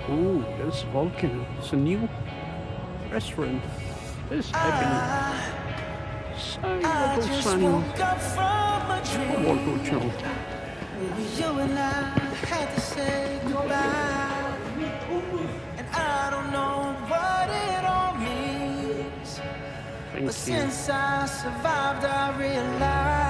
Ooh, there's Volcano. It's a new restaurant. There's Ebony. Say I what just Sunny. woke up from a What go dream Joe? where you and I had to say goodbye. And I don't know what it all means, but Thank you. since I survived, I realized